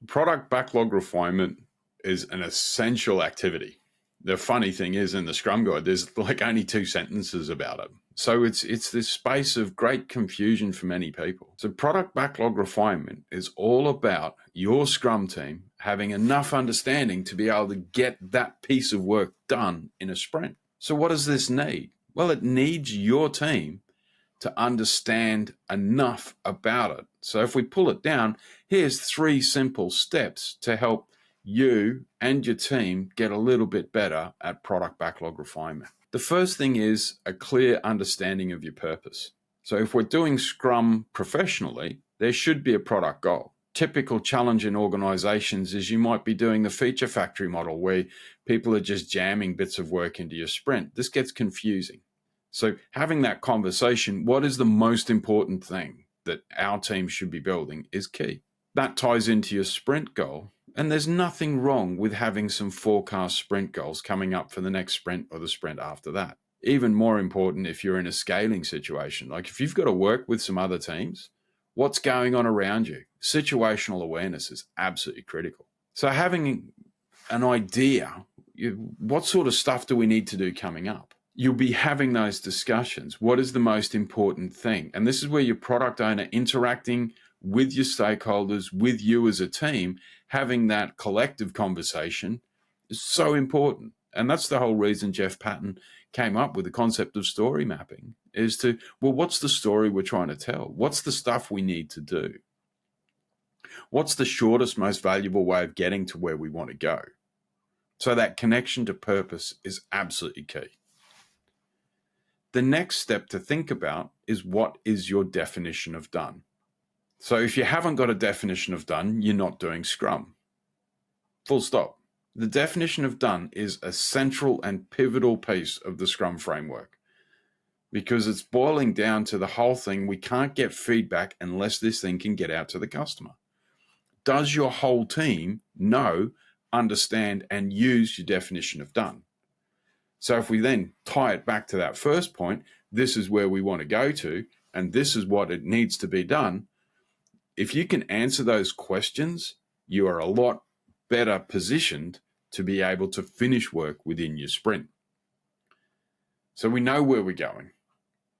Product backlog refinement is an essential activity. The funny thing is, in the Scrum Guide, there's like only 2 sentences about it. So it's this space of great confusion for many people. So product backlog refinement is all about your Scrum team having enough understanding to be able to get that piece of work done in a sprint. So what does this need? Well, it needs your team to understand enough about it. So if we pull it down, here's 3 simple steps to help you and your team get a little bit better at product backlog refinement. The first thing is a clear understanding of your purpose. So if we're doing Scrum professionally, there should be a product goal. Typical challenge in organizations is you might be doing the feature factory model where people are just jamming bits of work into your sprint. This gets confusing. So having that conversation, what is the most important thing that our team should be building, is key. That ties into your sprint goal. And there's nothing wrong with having some forecast sprint goals coming up for the next sprint or the sprint after that. Even more important if you're in a scaling situation, like if you've got to work with some other teams, what's going on around you? Situational awareness is absolutely critical. So having an idea, what sort of stuff do we need to do coming up? You'll be having those discussions. What is the most important thing? And this is where your product owner interacting with your stakeholders, with you as a team, having that collective conversation is so important. And that's the whole reason Jeff Patton came up with the concept of story mapping, is to, well, what's the story we're trying to tell? What's the stuff we need to do? What's the shortest, most valuable way of getting to where we want to go? So that connection to purpose is absolutely key. The next step to think about is, what is your definition of done? So if you haven't got a definition of done, you're not doing Scrum. Full stop. The definition of done is a central and pivotal piece of the Scrum framework, because it's boiling down to the whole thing. We can't get feedback unless this thing can get out to the customer. Does your whole team know, understand, and use your definition of done? So if we then tie it back to that first point, this is where we want to go to, and this is what it needs to be done. If you can answer those questions, you are a lot better positioned to be able to finish work within your sprint. So we know where we're going.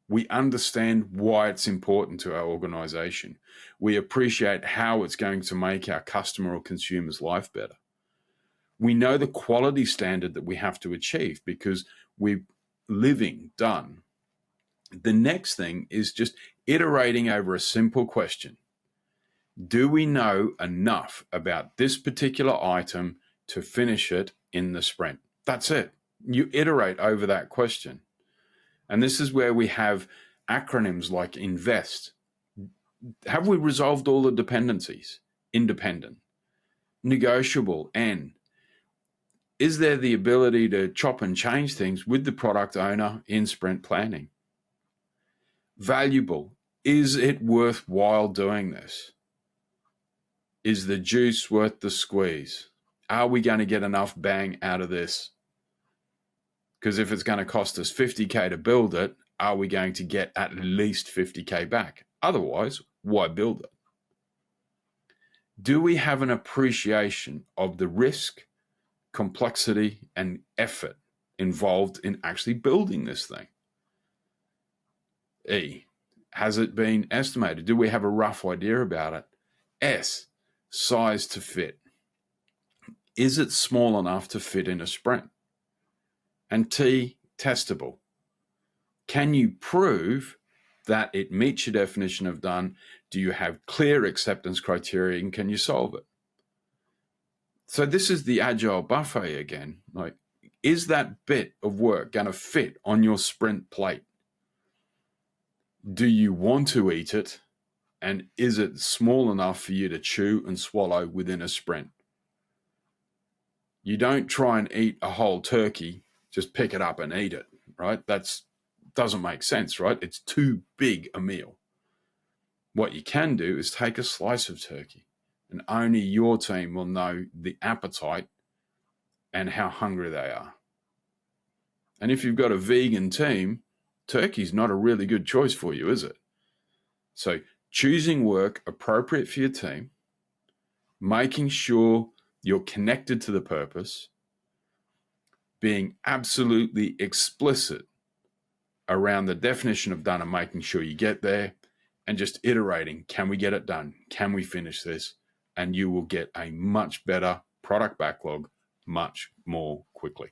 We understand why it's important to our organization. We appreciate how it's going to make our customer or consumer's life better. We know the quality standard that we have to achieve because we're living done. The next thing is just iterating over a simple question. Do we know enough about this particular item to finish it in the sprint? That's it. You iterate over that question. And this is where we have acronyms like INVEST. Have we resolved all the dependencies? Independent. Negotiable, N. Is there the ability to chop and change things with the product owner in sprint planning? Valuable. Is it worthwhile doing this? Is the juice worth the squeeze? Are we going to get enough bang out of this? Because if it's going to cost us $50K to build it, are we going to get at least $50K back? Otherwise, why build it? Do we have an appreciation of the risk, complexity, and effort involved in actually building this thing? E, has it been estimated? Do we have a rough idea about it? S, size to fit. Is it small enough to fit in a sprint? And T, testable. Can you prove that it meets your definition of done? Do you have clear acceptance criteria, and can you solve it? So this is the agile buffet again. Like, is that bit of work going to fit on your sprint plate? Do you want to eat it? And is it small enough for you to chew and swallow within a sprint? You don't try and eat a whole turkey, just pick it up and eat it, right? That doesn't make sense, right? It's too big a meal. What you can do is take a slice of turkey, and only your team will know the appetite and how hungry they are. And if you've got a vegan team, turkey's not a really good choice for you, is it? So choosing work appropriate for your team, making sure you're connected to the purpose, being absolutely explicit around the definition of done and making sure you get there, and just iterating. Can we get it done? Can we finish this? And you will get a much better product backlog much more quickly.